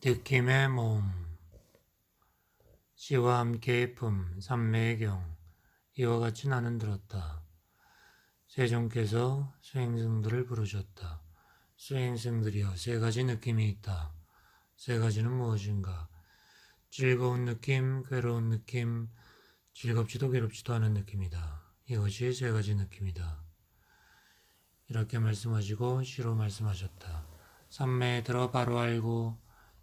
느낌의 모음, 시와 함께의 품, 삼매의 경, 이와 같이 나는 들었다. 세종께서 수행승들을 부르셨다. 수행승들이여, 세 가지 느낌이 있다. 세 가지는 무엇인가? 즐거운 느낌, 괴로운 느낌, 즐겁지도 괴롭지도 않은 느낌이다. 이것이 세 가지 느낌이다. 이렇게 말씀하시고 시로 말씀하셨다. 삼매에 들어 바로 알고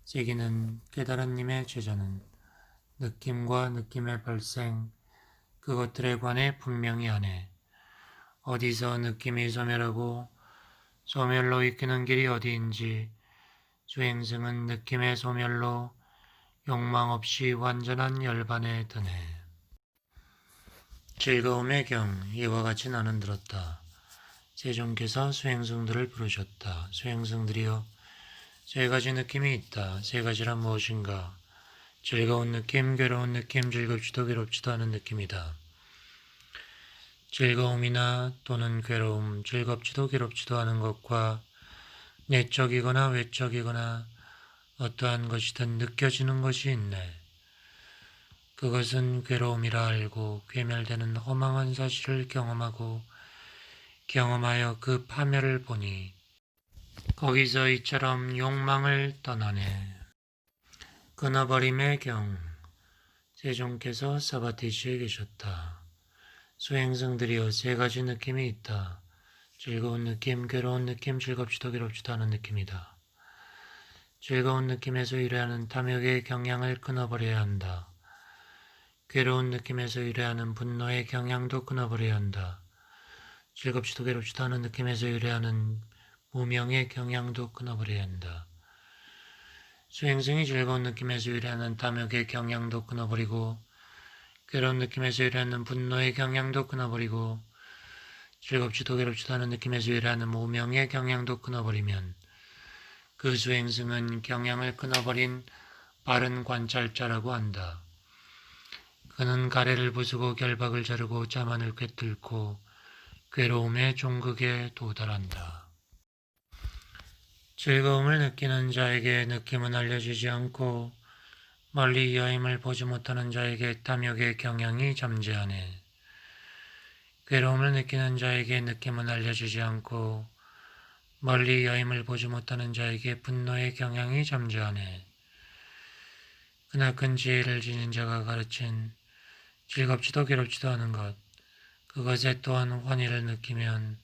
새기는 깨달은님의 제자는 느낌과 느낌의 발생, 그것들에 관해 분명히 하네. 어디서 느낌이 소멸하고 소멸로 이끄는 길이 어디인지 수행승은 느낌의 소멸로 욕망 없이 완전한 열반에 드네. 즐거움의 경, 이와 같이 나는 들었다. 세종께서 수행승들을 부르셨다. 수행승들이여, 세 가지 느낌이 있다. 세 가지란 무엇인가? 즐거운 느낌, 괴로운 느낌, 즐겁지도 괴롭지도 않은 느낌이다. 즐거움이나 또는 괴로움, 즐겁지도 괴롭지도 않은 것과 내적이거나 외적이거나 어떠한 것이든 느껴지는 것이 있네. 그것은 괴로움이라 알고 괴멸되는 허망한 사실을 경험하고 경험하여 그 파멸을 보니 거기서 이처럼 욕망을 떠나네. 끊어버림의 경, 세종께서 사바티시에 계셨다. 수행승들이여, 세 가지 느낌이 있다. 즐거운 느낌, 괴로운 느낌, 즐겁지도 괴롭지도 않은 느낌이다. 즐거운 느낌에서 유래하는 탐욕의 경향을 끊어버려야 한다. 괴로운 느낌에서 유래하는 분노의 경향도 끊어버려야 한다. 즐겁지도 괴롭지도 않은 느낌에서 유래하는 무명의 경향도 끊어버려야 한다. 수행승이 즐거운 느낌에서 유래하는 탐욕의 경향도 끊어버리고 괴로운 느낌에서 유래하는 분노의 경향도 끊어버리고 즐겁지도 괴롭지도 않은 느낌에서 유래하는 무명의 경향도 끊어버리면 그 수행승은 경향을 끊어버린 바른 관찰자라고 한다. 그는 가래를 부수고 결박을 자르고 자만을 꿰뚫고 괴로움의 종극에 도달한다. 즐거움을 느끼는 자에게 느낌은 알려지지 않고 멀리 여임을 보지 못하는 자에게 탐욕의 경향이 잠재하네. 괴로움을 느끼는 자에게 느낌은 알려지지 않고 멀리 여임을 보지 못하는 자에게 분노의 경향이 잠재하네. 그나큰 지혜를 지닌 자가 가르친 즐겁지도 괴롭지도 않은 것, 그것에 또한 환희를 느끼면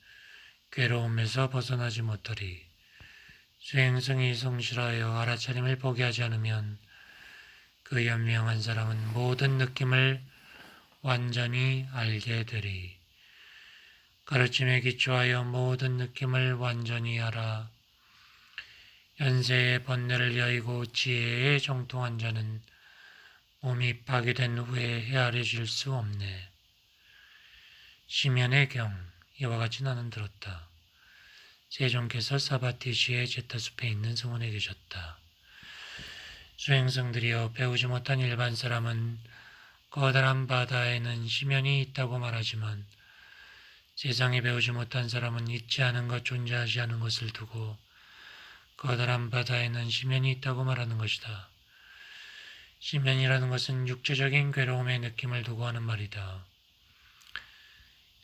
괴로움에서 벗어나지 못하리. 수행승이 성실하여 알아차림을 포기하지 않으면 그 연명한 사람은 모든 느낌을 완전히 알게 되리. 가르침에 기초하여 모든 느낌을 완전히 알아. 현세의 번뇌를 여의고 지혜에 정통한 자는 몸이 파괴된 후에 헤아려질 수 없네. 시면의 경, 이와 같이 나는 들었다. 세종께서 사바티시의 제타숲에 있는 성원에 계셨다. 수행승들이여, 배우지 못한 일반 사람은 커다란 바다에는 심연이 있다고 말하지만 세상에 배우지 못한 사람은 있지 않은 것, 존재하지 않은 것을 두고 커다란 바다에는 심연이 있다고 말하는 것이다. 심연이라는 것은 육체적인 괴로움의 느낌을 두고 하는 말이다.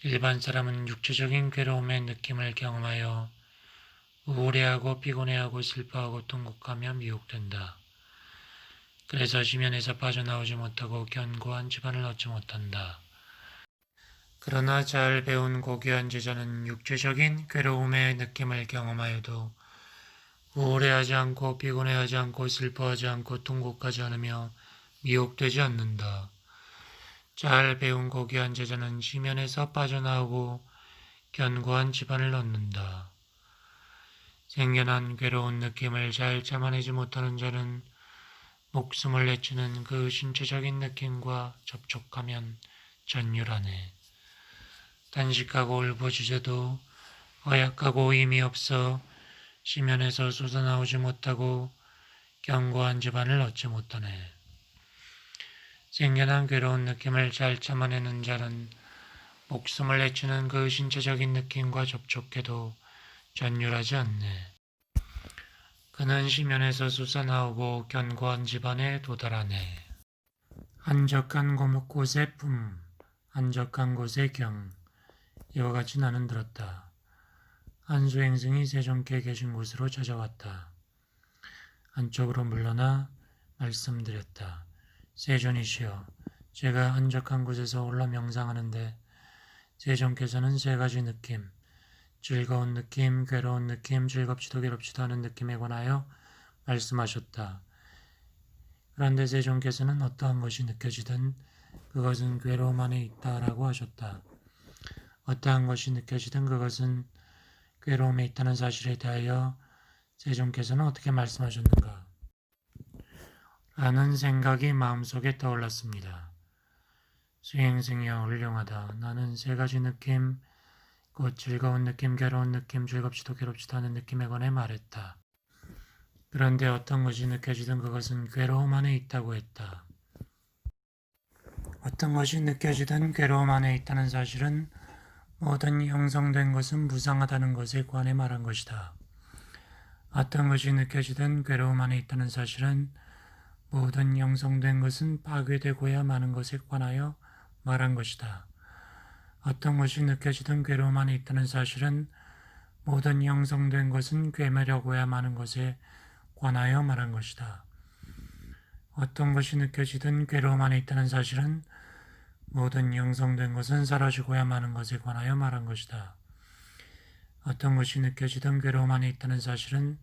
일반 사람은 육체적인 괴로움의 느낌을 경험하여 우울해하고 피곤해하고 슬퍼하고 통곡하며 미혹된다. 그래서 심연에서 빠져나오지 못하고 견고한 집안을 얻지 못한다. 그러나 잘 배운 고귀한 제자는 육체적인 괴로움의 느낌을 경험하여도 우울해하지 않고 피곤해하지 않고 슬퍼하지 않고 통곡하지 않으며 미혹되지 않는다. 잘 배운 고귀한 제자는 심연에서 빠져나오고 견고한 집안을 얻는다. 생겨난 괴로운 느낌을 잘 참아내지 못하는 자는 목숨을 내치는 그 신체적인 느낌과 접촉하면 전율하네. 단식하고 울부짖어도 허약하고 힘이 없어 심연에서 솟아나오지 못하고 견고한 집안을 얻지 못하네. 생겨난 괴로운 느낌을 잘 참아내는 자는 목숨을 내치는 그 신체적인 느낌과 접촉해도 전율하지 않네. 그는 시면에서 솟아나오고 견고한 집안에 도달하네. 한적한 곳의 품, 한적한 곳의 경. 이와 같이 나는 들었다. 한수행승이 세종께 계신 곳으로 찾아왔다. 안쪽으로 물러나 말씀드렸다. 세존이시여, 제가 한적한 곳에서 올라 명상하는데 세종께서는 세 가지 느낌, 즐거운 느낌, 괴로운 느낌, 즐겁지도 괴롭지도 않은 느낌에 관하여 말씀하셨다. 그런데 세종께서는 어떠한 것이 느껴지든 그것은 괴로움 안에 있다라고 하셨다. 어떠한 것이 느껴지든 그것은 괴로움에 있다는 사실에 대하여 세종께서는 어떻게 말씀하셨는가? 라는 생각이 마음속에 떠올랐습니다. 수행승이여 훌륭하다. 나는 세 가지 느낌, 곧 즐거운 느낌, 괴로운 느낌, 즐겁지도 괴롭지도 않은 느낌에 관해 말했다. 그런데 어떤 것이 느껴지든 그것은 괴로움 안에 있다고 했다. 어떤 것이 느껴지든 괴로움 안에 있다는 사실은 모든 형성된 것은 무상하다는 것에 관해 말한 것이다. 어떤 것이 느껴지든 괴로움 안에 있다는 사실은 모든 형성된 것은 파괴되고야 마는 것에 관하여 말한 것이다. 어떤 것이 느껴지든 괴로움 안에 있다는 사실은 모든 형성된 것은 괴멸하고야 마는 것에 관하여 말한 것이다. 어떤 것이 느껴지든 괴로움 안에 있다는 사실은 모든 형성된 것은 사라지고야 마는 것에 관하여 말한 것이다. 어떤 것이 느껴지든 괴로움 안에 있다는 사실은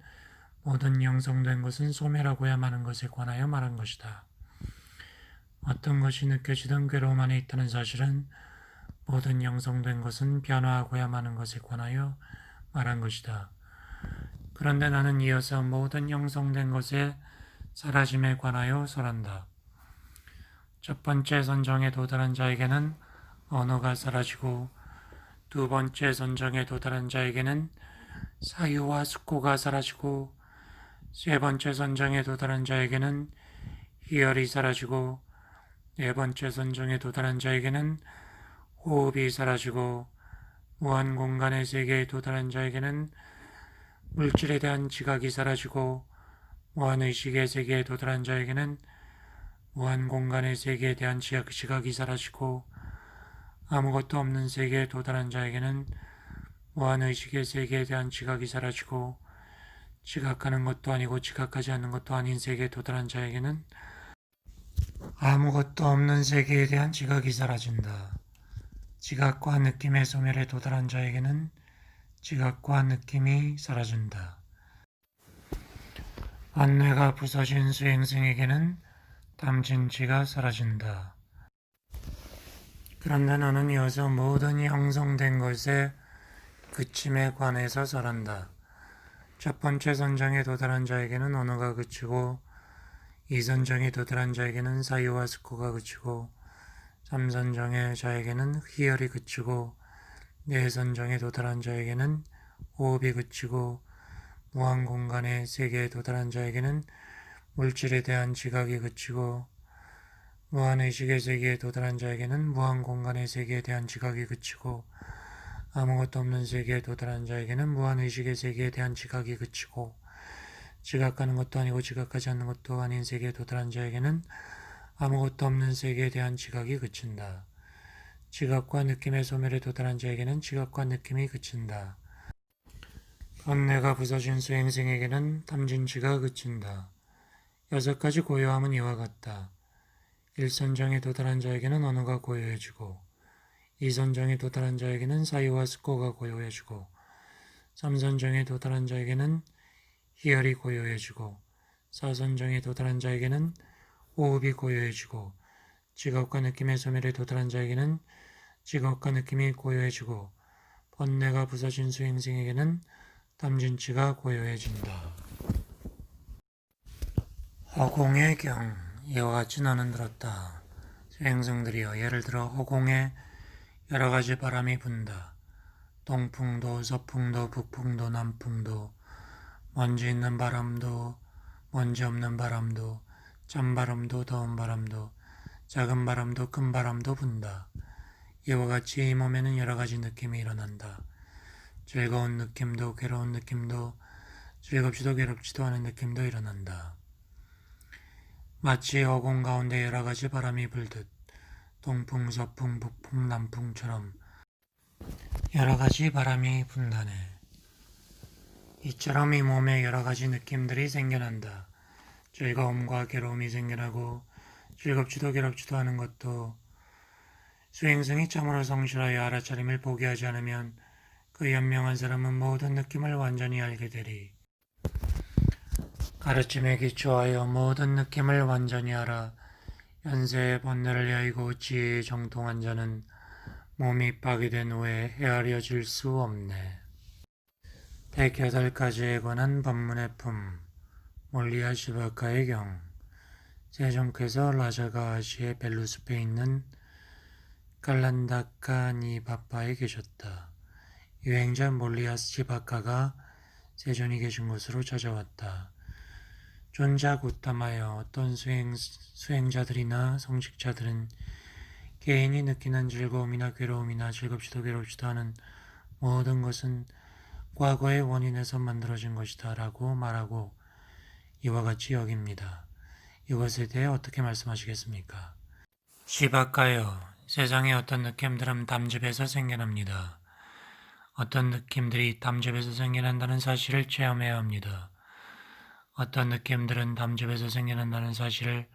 모든 형성된 것은 소멸하고야 마는 것에 관하여 말한 것이다. 어떤 것이 느껴지든 괴로움 안에 있다는 사실은 모든 형성된 것은 변화하고야 마는 것에 관하여 말한 것이다. 그런데 나는 이어서 모든 형성된 것의 사라짐에 관하여 설한다. 첫 번째 선정에 도달한 자에게는 언어가 사라지고 두 번째 선정에 도달한 자에게는 사유와 숙고가 사라지고 세 번째 선정에 도달한 자에게는 희열이 사라지고 네 번째 선정에 도달한 자에게는 호흡이 사라지고 무한 공간의 세계에 도달한 자에게는 물질에 대한 지각이 사라지고 무한 의식의 세계에 도달한 자에게는 무한 공간의 세계에 대한 지각이 사라지고 아무것도 없는 세계에 도달한 자에게는 무한 의식의 세계에 대한 지각이 사라지고 지각하는 것도 아니고 지각하지 않는 것도 아닌 세계에 도달한 자에게는 아무것도 없는 세계에 대한 지각이 사라진다. 지각과 느낌의 소멸에 도달한 자에게는 지각과 느낌이 사라진다. 안뇌가 부서진 수행승에게는 탐진치가 사라진다. 그런데 너는 이어서 모든 형성된 것의 그침에 관해서 설한다. 첫 번째 선정에 도달한 자에게는 언어가 그치고 이 선정에 도달한 자에게는 사유와 스코가 그치고 3선정의 자에게는 희열이 그치고 네 선정에 도달한 자에게는 호흡이 그치고 무한 공간의 세계에 도달한 자에게는 물질에 대한 지각이 그치고 무한의식의 세계에 도달한 자에게는 무한 공간의 세계에 대한 지각이 그치고 아무것도 없는 세계에 도달한 자에게는 무한의식의 세계에 대한 지각이 그치고 지각하는 것도 아니고 지각하지 않는 것도 아닌 세계에 도달한 자에게는 아무것도 없는 세계에 대한 지각이 그친다. 지각과 느낌의 소멸에 도달한 자에게는 지각과 느낌이 그친다. 번뇌가 부서진 수행승에게는 탐진치가 그친다. 6가지 고요함은 이와 같다. 1선정에 도달한 자에게는 언어가 고요해지고 2선정에 도달한 자에게는 사유와 스코가 고요해지고 3선정에 도달한 자에게는 희열이 고요해지고 4선정에 도달한 자에게는 호흡이 고요해지고 지각과 느낌의 소멸에 도달한 자에게는 지각과 느낌이 고요해지고 번뇌가 부서진 수행승에게는 탐진치가 고요해진다. 허공의 경, 이와 같이 나는 들었다. 수행승들이여, 예를 들어 허공에 여러 가지 바람이 분다. 동풍도, 서풍도, 북풍도, 남풍도, 먼지 있는 바람도, 먼지 없는 바람도, 찬바람도, 더운 바람도, 작은 바람도, 큰 바람도 분다. 이와 같이 이 몸에는 여러 가지 느낌이 일어난다. 즐거운 느낌도, 괴로운 느낌도, 즐겁지도 괴롭지도 않은 느낌도 일어난다. 마치 허공 가운데 여러 가지 바람이 불듯 동풍, 서풍, 북풍, 남풍처럼 여러 가지 바람이 분다네. 이처럼 이 몸에 여러 가지 느낌들이 생겨난다. 즐거움과 괴로움이 생겨나고 즐겁지도 괴롭지도 않은 것도 수행성이 참으로 성실하여 알아차림을 포기하지 않으면 그 현명한 사람은 모든 느낌을 완전히 알게 되리. 가르침에 기초하여 모든 느낌을 완전히 알아 현세의 번뇌를 여의고 지혜에 정통한 자는 몸이 파괴된 후에 헤아려질 수 없네. 108가지에 관한 법문의 품 몰리아 시바카의 경 세종께서 라자가 아시의 벨루스페에 있는 칼란다카니바파에 계셨다. 유행자 몰리아 시바카가 세존이 계신 곳으로 찾아왔다. 존자 고타마여 어떤 수행자들이나 성직자들은 개인이 느끼는 즐거움이나 괴로움이나 즐겁지도 괴롭지도 않은 모든 것은 과거의 원인에서 만들어진 것이다 라고 말하고 이와 같이 여깁니다. 이것에 대해 어떻게 말씀하시겠습니까? 시바카여, 세상의 어떤 느낌들은 담즙에서 생겨납니다. 어떤 느낌들이 담즙에서 생겨난다는 사실을 체험해야 합니다. 어떤 느낌들은 담즙에서 생겨난다는 사실을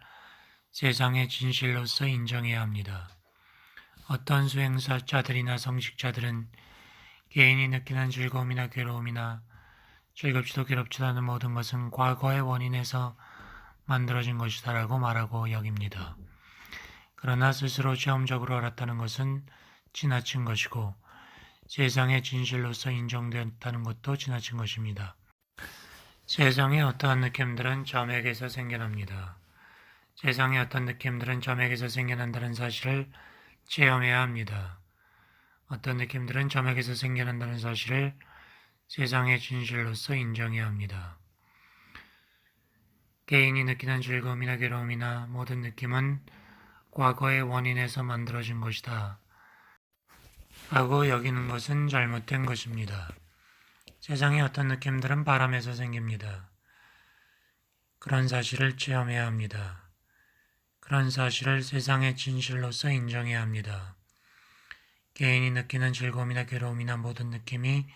세상의 진실로서 인정해야 합니다. 어떤 수행자들이나 성직자들은 개인이 느끼는 즐거움이나 괴로움이나 즐겁지도 괴롭지도 않은 모든 것은 과거의 원인에서 만들어진 것이다 라고 말하고 여깁니다. 그러나 스스로 체험적으로 알았다는 것은 지나친 것이고 세상의 진실로서 인정되었다는 것도 지나친 것입니다. 세상의 어떠한 느낌들은 점액에서 생겨납니다. 세상의 어떤 느낌들은 점액에서 생겨난다는 사실을 체험해야 합니다. 어떤 느낌들은 점액에서 생겨난다는 사실을 세상의 진실로서 인정해야 합니다. 개인이 느끼는 즐거움이나 괴로움이나 모든 느낌은 과거의 원인에서 만들어진 것이다 라고 여기는 것은 잘못된 것입니다. 세상의 어떤 느낌들은 바람에서 생깁니다. 그런 사실을 체험해야 합니다. 그런 사실을 세상의 진실로서 인정해야 합니다. 개인이 느끼는 즐거움이나 괴로움이나 모든 느낌이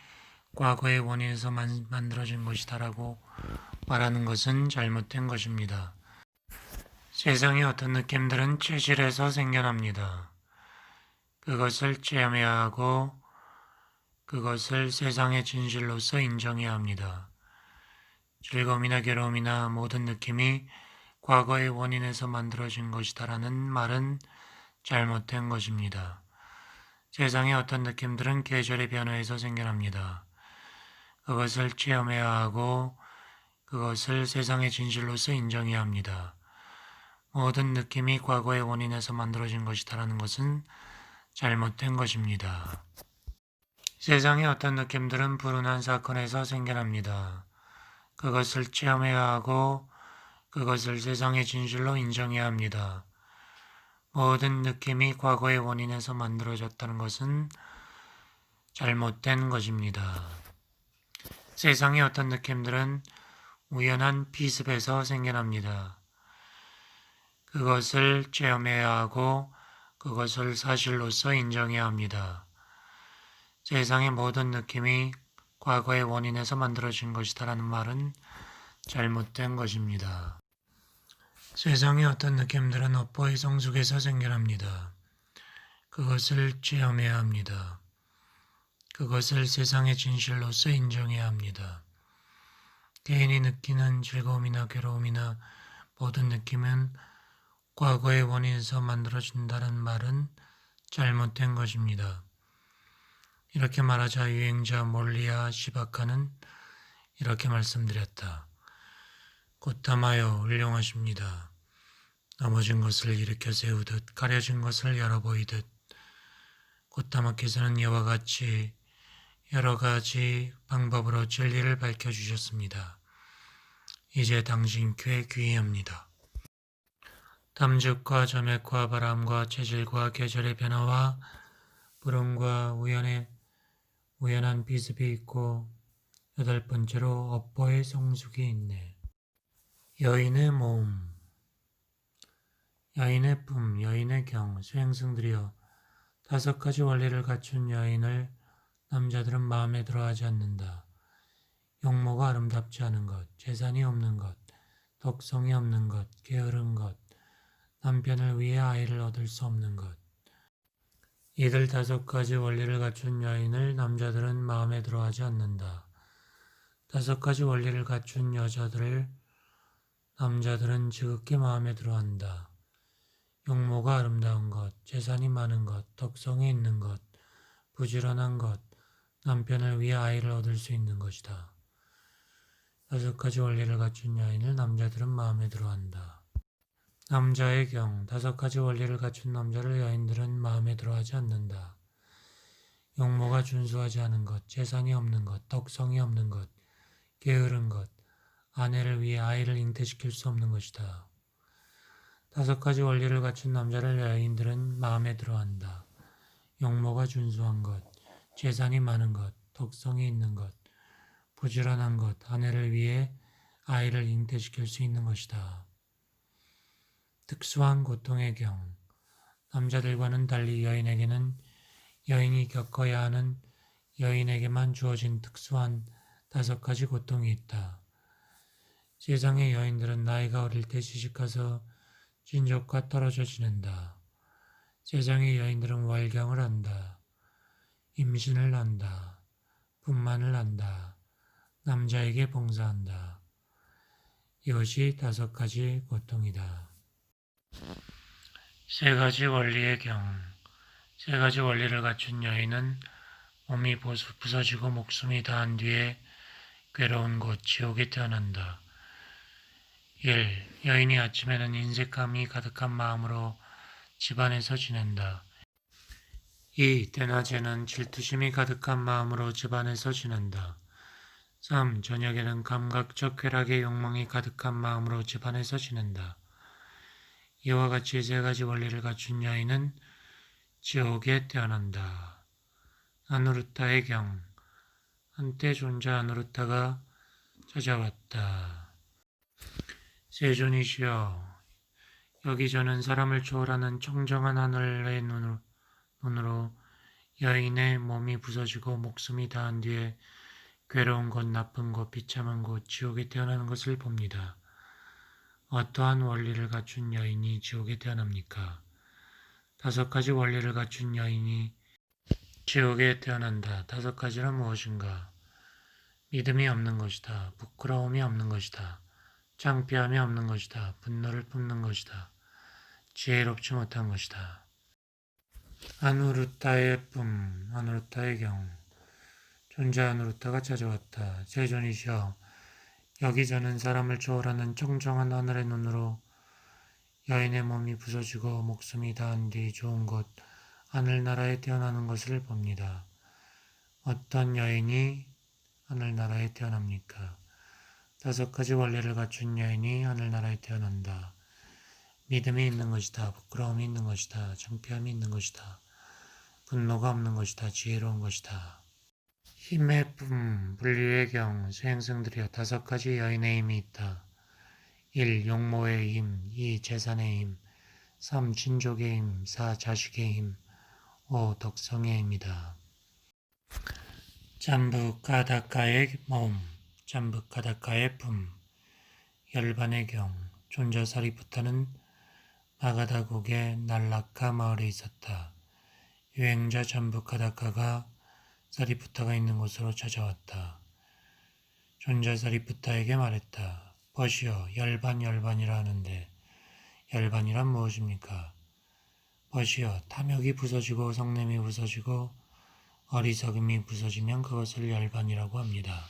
과거의 원인에서 만들어진 것이다 라고 말하는 것은 잘못된 것입니다. 세상의 어떤 느낌들은 체질에서 생겨납니다. 그것을 체험해야 하고 그것을 세상의 진실로서 인정해야 합니다. 즐거움이나 괴로움이나 모든 느낌이 과거의 원인에서 만들어진 것이다라는 말은 잘못된 것입니다. 세상의 어떤 느낌들은 계절의 변화에서 생겨납니다. 그것을 체험해야 하고 그것을 세상의 진실로서 인정해야 합니다. 모든 느낌이 과거의 원인에서 만들어진 것이다라는 것은 잘못된 것입니다. 세상의 어떤 느낌들은 불운한 사건에서 생겨납니다. 그것을 체험해야 하고 그것을 세상의 진실로 인정해야 합니다. 모든 느낌이 과거의 원인에서 만들어졌다는 것은 잘못된 것입니다. 세상의 어떤 느낌들은 우연한 비습에서 생겨납니다. 그것을 체험해야 하고 그것을 사실로서 인정해야 합니다. 세상의 모든 느낌이 과거의 원인에서 만들어진 것이다라는 말은 잘못된 것입니다. 세상의 어떤 느낌들은 업보의 성숙에서 생겨납니다. 그것을 체험해야 합니다. 그것을 세상의 진실로서 인정해야 합니다. 개인이 느끼는 즐거움이나 괴로움이나 모든 느낌은 과거의 원인에서 만들어진다는 말은 잘못된 것입니다. 이렇게 말하자 유행자 몰리아 시바카는 이렇게 말씀드렸다. 고타마여 훌륭하십니다. 넘어진 것을 일으켜 세우듯 가려진 것을 열어 보이듯 고타마께서는 이와 같이 여러 가지 방법으로 진리를 밝혀주셨습니다. 이제 당신 께 귀의합니다. 담즙과 점액과 바람과 체질과 계절의 변화와 불운과 우연한 비습이 있고 8번째로 업보의 성숙이 있네. 여인의 모음, 여인의 품, 여인의 경, 수행승들이여 5가지 원리를 갖춘 여인을 남자들은 마음에 들어하지 않는다. 용모가 아름답지 않은 것, 재산이 없는 것, 덕성이 없는 것, 게으른 것, 남편을 위해 아이를 얻을 수 없는 것. 이들 5가지 원리를 갖춘 여인을 남자들은 마음에 들어하지 않는다. 5가지 원리를 갖춘 여자들을 남자들은 지극히 마음에 들어한다. 용모가 아름다운 것, 재산이 많은 것, 덕성이 있는 것, 부지런한 것, 남편을 위해 아이를 얻을 수 있는 것이다. 5가지 원리를 갖춘 여인을 남자들은 마음에 들어한다. 남자의 경, 5가지 원리를 갖춘 남자를 여인들은 마음에 들어하지 않는다. 용모가 준수하지 않은 것, 재산이 없는 것, 덕성이 없는 것, 게으른 것, 아내를 위해 아이를 잉태시킬 수 없는 것이다. 5가지 원리를 갖춘 남자를 여인들은 마음에 들어한다. 용모가 준수한 것, 재산이 많은 것, 덕성이 있는 것, 부지런한 것, 아내를 위해 아이를 잉태시킬 수 있는 것이다. 특수한 고통의 경, 남자들과는 달리 여인에게는 여인이 겪어야 하는 여인에게만 주어진 특수한 5가지 고통이 있다. 세상의 여인들은 나이가 어릴 때 시집가서 친족과 떨어져 지낸다. 세상의 여인들은 월경을 한다. 임신을 한다. 분만을 한다. 남자에게 봉사한다. 이것이 5가지 고통이다. 3가지 원리의 경. 3가지 원리를 갖춘 여인은 몸이 부서지고 목숨이 다한 뒤에 괴로운 곳 지옥에 태어난다. 1. 여인이 아침에는 인색함이 가득한 마음으로 집안에서 지낸다. 2. 대낮에는 질투심이 가득한 마음으로 집안에서 지낸다. 3. 저녁에는 감각적 쾌락의 욕망이 가득한 마음으로 집안에서 지낸다. 이와 같이 3가지 원리를 갖춘 여인은 지옥에 태어난다. 아누르타의 경. 한때 존자 아누르타가 찾아왔다. 세존이시여, 여기 저는 사람을 초월하는 청정한 하늘의 눈으로 여인의 몸이 부서지고 목숨이 다한 뒤에 괴로운 곳, 나쁜 곳, 비참한 곳, 지옥에 태어나는 것을 봅니다. 어떠한 원리를 갖춘 여인이 지옥에 태어납니까? 5가지 원리를 갖춘 여인이 지옥에 태어난다. 5가지는 무엇인가? 믿음이 없는 것이다. 부끄러움이 없는 것이다. 창피함이 없는 것이다. 분노를 뿜는 것이다. 지혜롭지 못한 것이다. 아누르타의 품, 아누르타의 경. 존자 아누르타가 찾아왔다. 세존이시여, 여기 저는 사람을 초월하는 청정한 하늘의 눈으로 여인의 몸이 부서지고 목숨이 다한 뒤 좋은 곳, 하늘나라에 태어나는 것을 봅니다. 어떤 여인이 하늘나라에 태어납니까? 5가지 원리를 갖춘 여인이 하늘나라에 태어난다. 믿음이 있는 것이다. 부끄러움이 있는 것이다. 창피함이 있는 것이다. 분노가 없는 것이다. 지혜로운 것이다. 힘의 품, 분류의 경, 수행승들이여 5가지 여인의 힘이 있다. 1. 용모의 힘. 2. 재산의 힘. 3. 친족의 힘. 4. 자식의 힘. 5. 덕성의 힘이다. 잠부카다카의 몸, 잠부카다카의 품, 열반의 경. 존자 사리푸타는 마가다국의 날라카 마을에 있었다. 유행자 잠부카다카가 사리푸타가 있는 곳으로 찾아왔다. 존자 사리푸타에게 말했다. 벗이여, 열반이라 하는데 열반이란 무엇입니까? 벗이여, 탐욕이 부서지고 성냄이 부서지고 어리석음이 부서지면 그것을 열반이라고 합니다.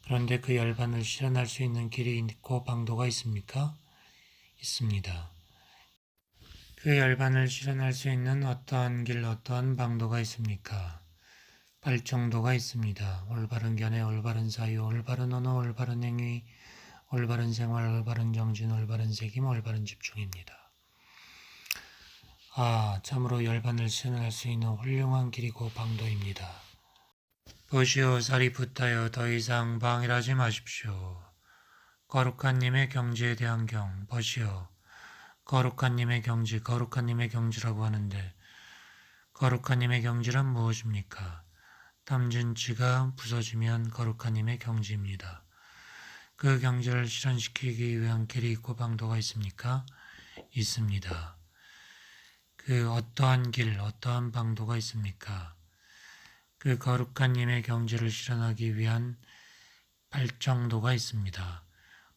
그런데 그 열반을 실현할 수 있는 길이 있고 방도가 있습니까? 있습니다. 그 열반을 실현할 수 있는 어떠한 길, 어떠한 방도가 있습니까? 발정도가 있습니다. 올바른 견해, 올바른 사유, 올바른 언어, 올바른 행위, 올바른 생활, 올바른 정신, 올바른 책임, 올바른 집중입니다. 참으로 열반을 실현할 수 있는 훌륭한 길이고 방도입니다. 보시오 살이 붙하여 더 이상 방일하지 마십시오. 거룩한 님의 경지에 대한 경, 보시오. 거룩한 님의 경지, 거룩한 님의 경지라고 하는데 거룩한 님의 경지란 무엇입니까? 탐진치가 부서지면 거룩한 님의 경지입니다. 그 경지를 실현시키기 위한 길이 있고 방도가 있습니까? 있습니다. 그 어떠한 길, 어떠한 방도가 있습니까? 그 거룩한 님의 경지를 실현하기 위한 발정도가 있습니다.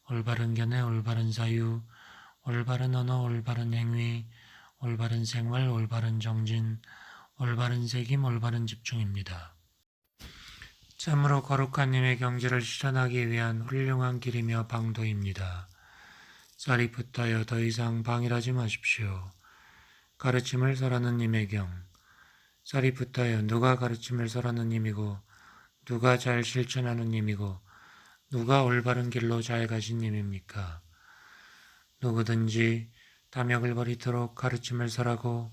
올바른 견해, 올바른 사유, 올바른 언어, 올바른 행위, 올바른 생활, 올바른 정진, 올바른 새김, 올바른 집중입니다. 참으로 거룩한 님의 경지를 실현하기 위한 훌륭한 길이며 방도입니다. 쌀이 붙하여 더 이상 방일하지 마십시오. 가르침을 설하는 님의 경. 쌀이 붙하여 누가 가르침을 설하는 님이고 누가 잘 실천하는 님이고 누가 올바른 길로 잘 가신 님입니까? 누구든지 탐욕을 버리도록 가르침을 설하고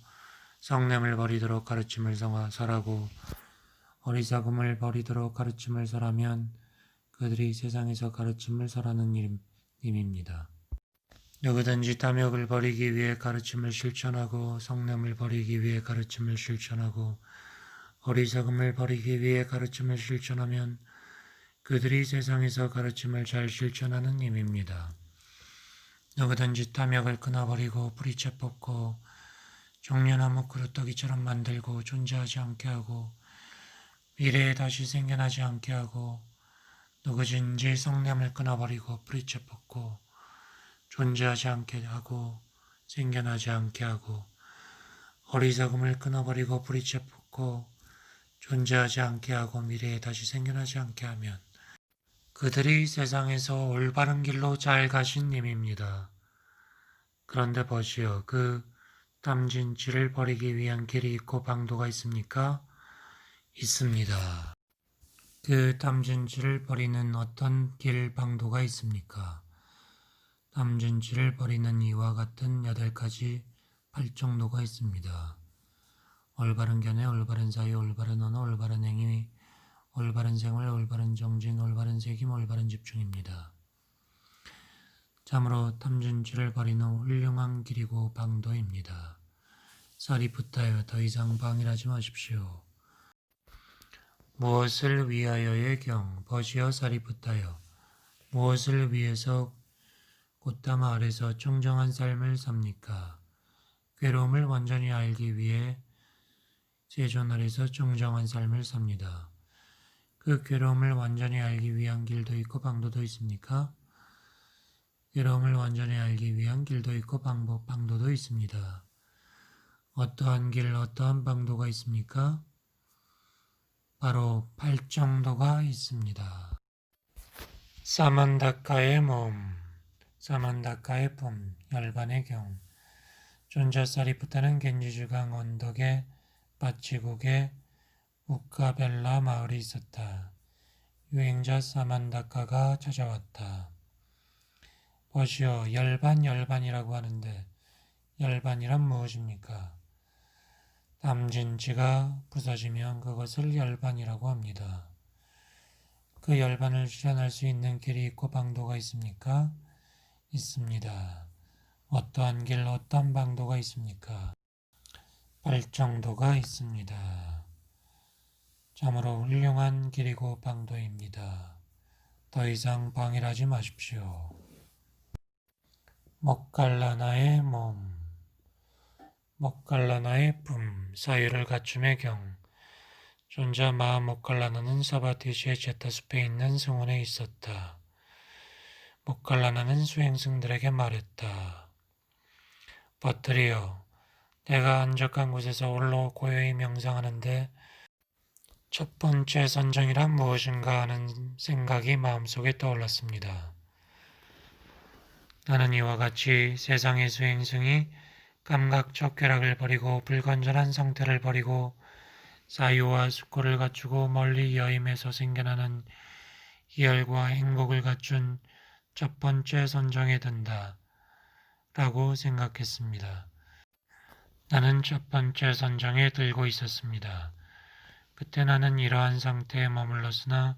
성냄을 버리도록 가르침을 설하고 어리석음을 버리도록 가르침을 설하면 그들이 세상에서 가르침을 설하는 님입니다. 누구든지 탐욕을 버리기 위해 가르침을 실천하고 성냄을 버리기 위해 가르침을 실천하고 어리석음을 버리기 위해 가르침을 실천하면 그들이 세상에서 가르침을 잘 실천하는 님입니다. 누구든지 탐욕을 끊어버리고 뿌리채 뽑고 종려나무 그루터기처럼 만들고 존재하지 않게 하고 미래에 다시 생겨나지 않게 하고 누구든지 성냄을 끊어버리고 뿌리채 뽑고 존재하지 않게 하고 생겨나지 않게 하고 어리석음을 끊어버리고 뿌리채 뽑고 존재하지 않게 하고 미래에 다시 생겨나지 않게 하면 그들이 세상에서 올바른 길로 잘 가신 님입니다. 그런데 보시오. 그 탐진치를 버리기 위한 길이 있고 방도가 있습니까? 있습니다. 그 탐진치를 버리는 어떤 길 방도가 있습니까? 탐진치를 버리는 이와 같은 8가지 발정도가 있습니다. 올바른 견해, 올바른 사유, 올바른 언어, 올바른 행위, 올바른 생활, 올바른 정진, 올바른 새김, 올바른 집중입니다. 참으로 탐진치를 버리는 훌륭한 길이고 방도입니다. 쌀이 붙하여 더 이상 방일하지 마십시오. 무엇을 위하여의 경, 버시어 쌀이 붙하여 무엇을 위해서 꽃담 아래서 청정한 삶을 삽니까? 괴로움을 완전히 알기 위해 세존 아래서 청정한 삶을 삽니다. 그 괴로움을 완전히 알기 위한 길도 있고 방도도 있습니까? 괴로움을 완전히 알기 위한 길도 있고 방도도 있습니다. 어떠한 길, 어떠한 방도가 있습니까? 바로 발정도가 있습니다. 사만다카의 몸, 사만다카의 품, 열반의 경, 존자살이 붙다는 겐지주강 언덕에 바치국에 우카벨라 마을이 있었다. 유행자 사만다카가 찾아왔다. 보시오, 열반이라고 하는데 열반이란 무엇입니까? 탐진치가 부서지면 그것을 열반이라고 합니다. 그 열반을 실현할 수 있는 길이 있고 방도가 있습니까? 있습니다. 어떠한 길, 어떠한 방도가 있습니까? 발정도가 있습니다. 참으로 훌륭한 길이고 방도입니다. 더 이상 방일하지 마십시오. 목갈라나의 몸, 목갈라나의 품, 사유를 갖춤의 경, 존자 마 목갈라나는 사바티시의 제타숲에 있는 성원에 있었다. 목갈라나는 수행승들에게 말했다. 버트리여, 내가 한적한 곳에서 홀로 고요히 명상하는데 첫 번째 선정이란 무엇인가 하는 생각이 마음속에 떠올랐습니다. 나는 이와 같이 세상의 수행승이 감각적 쾌락을 버리고 불건전한 상태를 버리고 사유와 숙고를 갖추고 멀리 여임에서 생겨나는 희열과 행복을 갖춘 첫 번째 선정에 든다. 라고 생각했습니다. 나는 첫 번째 선정에 들고 있었습니다. 그때 나는 이러한 상태에 머물렀으나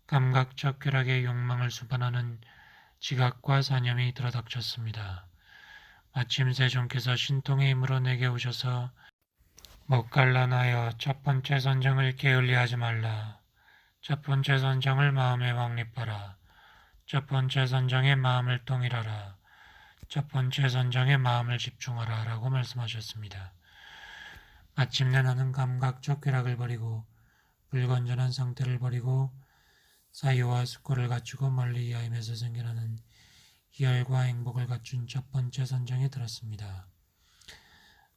감각적 쾌락의 욕망을 수반하는 지각과 사념이 들어닥쳤습니다. 마침 세종께서 신통의 힘으로 내게 오셔서 목갈란하여 첫 번째 선정을 게을리하지 말라. 첫 번째 선정을 마음에 왕립하라. 첫 번째 선정에 마음을 동일하라. 첫 번째 선정에 마음을 집중하라 라고 말씀하셨습니다. 마침내 나는 감각적 쾌락을 버리고 불건전한 상태를 버리고 사유와 숙고를 갖추고 멀리 이하임에서 생겨나는 희열과 행복을 갖춘 첫 번째 선정에 들었습니다.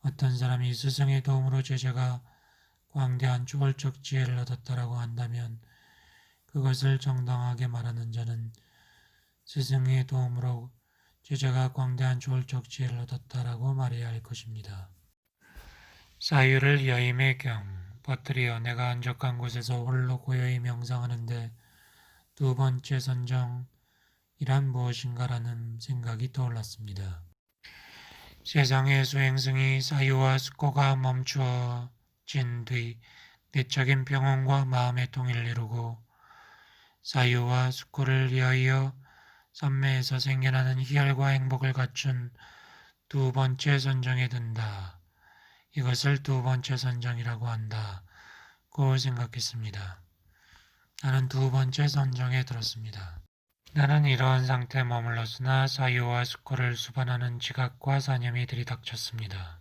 어떤 사람이 스승의 도움으로 제자가 광대한 초월적 지혜를 얻었다라고 한다면 그것을 정당하게 말하는 자는 스승의 도움으로 제자가 광대한 초월적 지혜를 얻었다라고 말해야 할 것입니다. 사유를 여임의 경, 버뜨리어 내가 안적한 곳에서 홀로 고요히 명상하는데 두 번째 선정이란 무엇인가라는 생각이 떠올랐습니다. 세상의 수행승이 사유와 숙고가 멈추어진 뒤 내적인 평온과 마음의 통일을 이루고 사유와 숙고를 위하여 삼매에서 생겨나는 희열과 행복을 갖춘 두 번째 선정에 든다. 이것을 두 번째 선정이라고 한다고 생각했습니다. 나는 두 번째 선정에 들었습니다. 나는 이러한 상태에 머물렀으나 사유와 숙고를 수반하는 지각과 사념이 들이닥쳤습니다.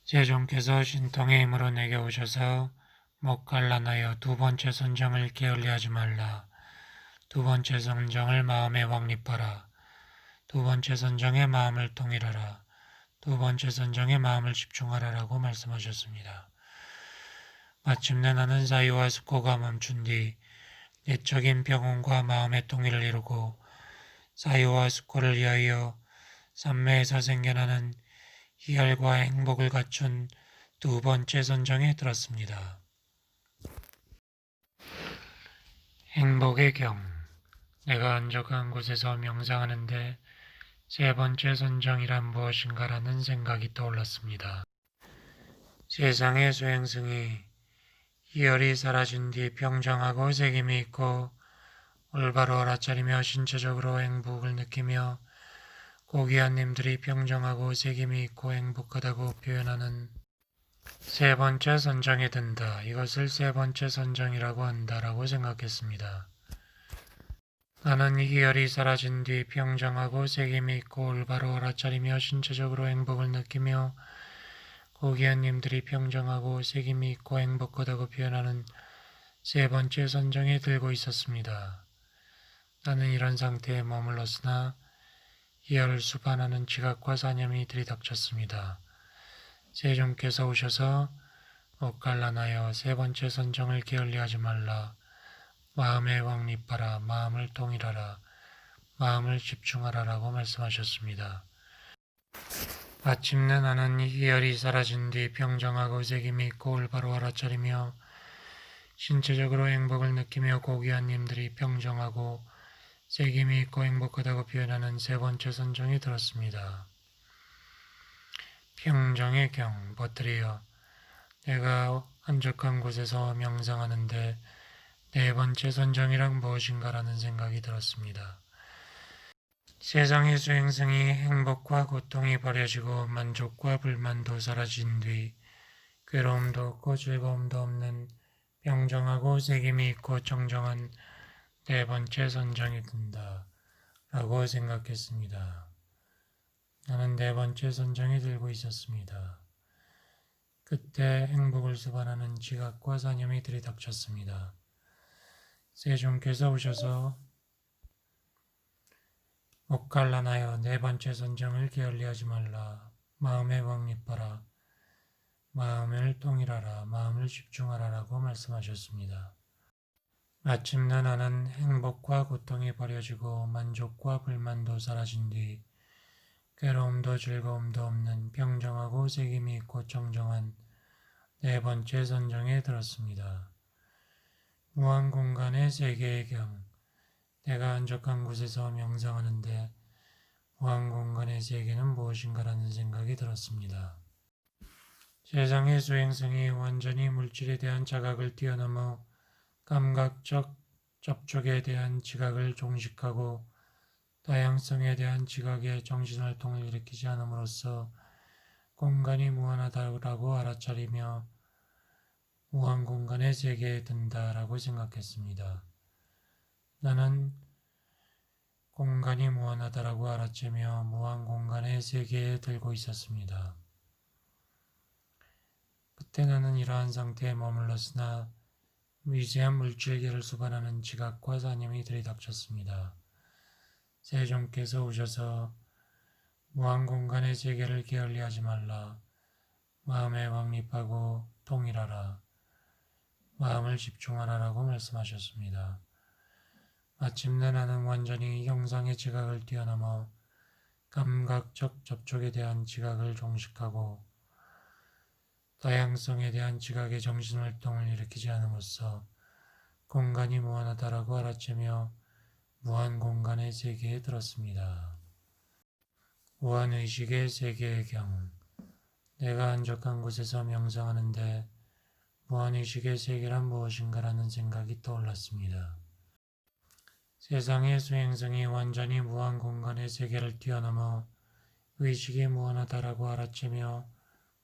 세종께서 신통의 힘으로 내게 오셔서 목갈란하여 두 번째 선정을 게을리하지 말라. 두 번째 선정을 마음에 왕립하라. 두 번째 선정에 마음을 통일하라. 두 번째 선정에 마음을 집중하라라고 말씀하셨습니다. 마침내 나는 사유와 숙고가 멈춘 뒤 내적인 평온과 마음의 통일을 이루고 사유와 숙고를 위하여 삼매에서 생겨나는 희열과 행복을 갖춘 두 번째 선정에 들었습니다. 행복의 경, 내가 안적한 곳에서 명상하는데 세 번째 선정이란 무엇인가라는 생각이 떠올랐습니다. 세상의 수행승이 희열이 사라진 뒤 평정하고 책임이 있고 올바로 알아차리며 신체적으로 행복을 느끼며 고귀한 님들이 평정하고 책임이 있고 행복하다고 표현하는 세 번째 선정에 든다. 이것을 세 번째 선정이라고 한다라고 생각했습니다. 나는 희열이 사라진 뒤 평정하고 책임이 있고 올바로 알아차리며 신체적으로 행복을 느끼며 고귀한 님들이 평정하고 책임이 있고 행복하다고 표현하는 세 번째 선정에 들고 있었습니다. 나는 이런 상태에 머물렀으나 희열을 수반하는 지각과 사념이 들이닥쳤습니다. 세종께서 오셔서 목갈란하여 세 번째 선정을 게을리하지 말라. 마음에 왕립하라. 마음을 통일하라. 마음을 집중하라라고 말씀하셨습니다. 마침내 나는 희열이 사라진 뒤 평정하고 책임이 있고 올바로 알아차리며 신체적으로 행복을 느끼며 고귀한 님들이 평정하고 책임이 있고 행복하다고 표현하는 세 번째 선정이 들었습니다. 평정의 경, 버뜨리어 내가 안적한 곳에서 명상하는데 네 번째 선정이란 무엇인가라는 생각이 들었습니다. 세상의 수행승이 행복과 고통이 버려지고 만족과 불만도 사라진 뒤 괴로움도 없고 즐거움도 없는 평정하고 책임이 있고 정정한 네 번째 선정이 든다 라고 생각했습니다. 나는 네 번째 선정이 들고 있었습니다. 그때 행복을 수반하는 지각과 사념이 들이닥쳤습니다. 세종께서 오셔서 목갈란하여 네 번째 선정을 게을리하지 말라. 마음에 왕립하라. 마음을 통일하라. 마음을 집중하라라고 말씀하셨습니다. 마침내 나는 행복과 고통이 버려지고 만족과 불만도 사라진 뒤 괴로움도 즐거움도 없는 평정하고 책임이 있고 정정한 네 번째 선정에 들었습니다. 무한 공간의 세계의 경, 내가 안적한 곳에서 명상하는데 무한 공간의 세계는 무엇인가라는 생각이 들었습니다. 세상의 수행성이 완전히 물질에 대한 자각을 뛰어넘어 감각적 접촉에 대한 지각을 종식하고 다양성에 대한 지각의 정신활동을 일으키지 않음으로써 공간이 무한하다고 알아차리며 무한공간의 세계에 든다라고 생각했습니다. 나는 공간이 무한하다라고 알아채며 무한공간의 세계에 들고 있었습니다. 그때 나는 이러한 상태에 머물렀으나 미세한 물질계를 수반하는 지각과 사념이 들이닥쳤습니다. 세종께서 오셔서 무한공간의 세계를 게을리하지 말라. 마음에 왕립하고 통일하라. 마음을 집중하라라고 말씀하셨습니다. 마침내 나는 완전히 형상의 지각을 뛰어넘어 감각적 접촉에 대한 지각을 종식하고 다양성에 대한 지각의 정신활동을 일으키지 않음으로써 공간이 무한하다라고 알아채며 무한공간의 세계에 들었습니다. 무한의식의 세계의 경우 내가 안적한 곳에서 명상하는데 무한의식의 세계란 무엇인가라는 생각이 떠올랐습니다. 세상의 수행성이 완전히 무한공간의 세계를 뛰어넘어 의식이 무한하다라고 알아채며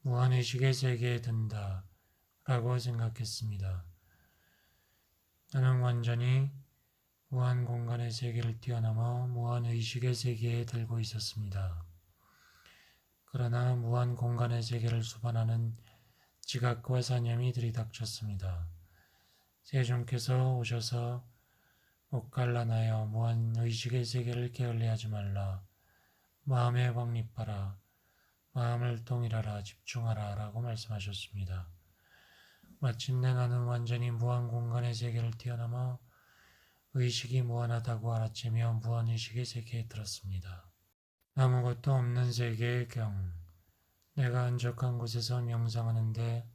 무한의식의 세계에 든다 라고 생각했습니다. 나는 완전히 무한공간의 세계를 뛰어넘어 무한의식의 세계에 들고 있었습니다. 그러나 무한공간의 세계를 수반하는 지각과 사념이 들이닥쳤습니다. 세종께서 오셔서 옥갈라나여 무한의식의 세계를 게을리하지 말라. 마음에 왕립하라. 마음을 통일하라. 집중하라 라고 말씀하셨습니다. 마침내 나는 완전히 무한공간의 세계를 뛰어넘어 의식이 무한하다고 알아채며 무한의식의 세계에 들었습니다. 아무것도 없는 세계의 경우 내가 안적한 곳에서 명상하는데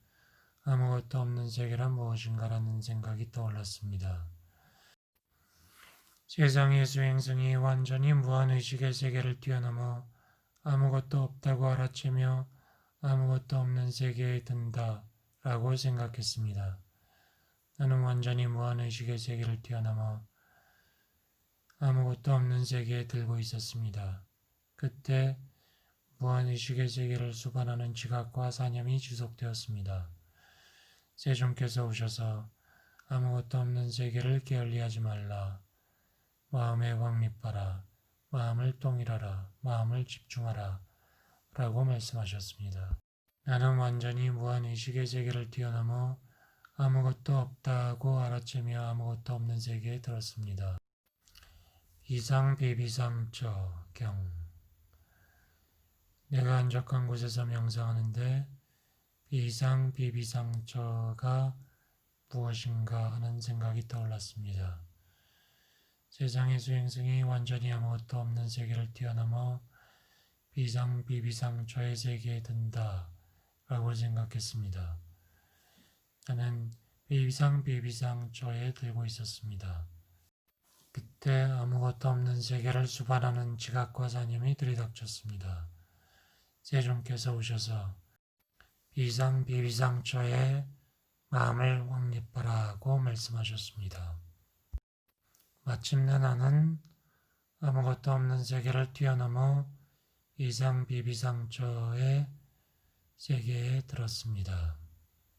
아무것도 없는 세계란 무엇인가라는 생각이 떠올랐습니다. 세상의 수행성이 완전히 무한의식의 세계를 뛰어넘어 아무것도 없다고 알아채며 아무것도 없는 세계에 든다 라고 생각했습니다. 나는 완전히 무한의식의 세계를 뛰어넘어 아무것도 없는 세계에 들고 있었습니다. 그때 무한의식의 세계를 수반하는 지각과 사념이 지속되었습니다. 세종께서 오셔서 아무것도 없는 세계를 게을리하지 말라. 마음에 왕립하라. 마음을 통일하라. 마음을 집중하라. 라고 말씀하셨습니다. 나는 완전히 무한의식의 세계를 뛰어넘어 아무것도 없다고 알아채며 아무것도 없는 세계에 들었습니다. 비상 비비상처 경우 내가 안적한 곳에서 명상하는데 비상 비비상처가 무엇인가 하는 생각이 떠올랐습니다. 세상의 수행성이 완전히 아무것도 없는 세계를 뛰어넘어 비상 비비상처의 세계에 든다 라고 생각했습니다. 나는 비상 비비상처에 들고 있었습니다. 그때 아무것도 없는 세계를 수반하는 지각과 사념이 들이닥쳤습니다. 세종께서 오셔서 비상 비비상처에 마음을 왕립하라고 말씀하셨습니다. 마침내 나는 아무것도 없는 세계를 뛰어넘어 비상 비비상처의 세계에 들었습니다.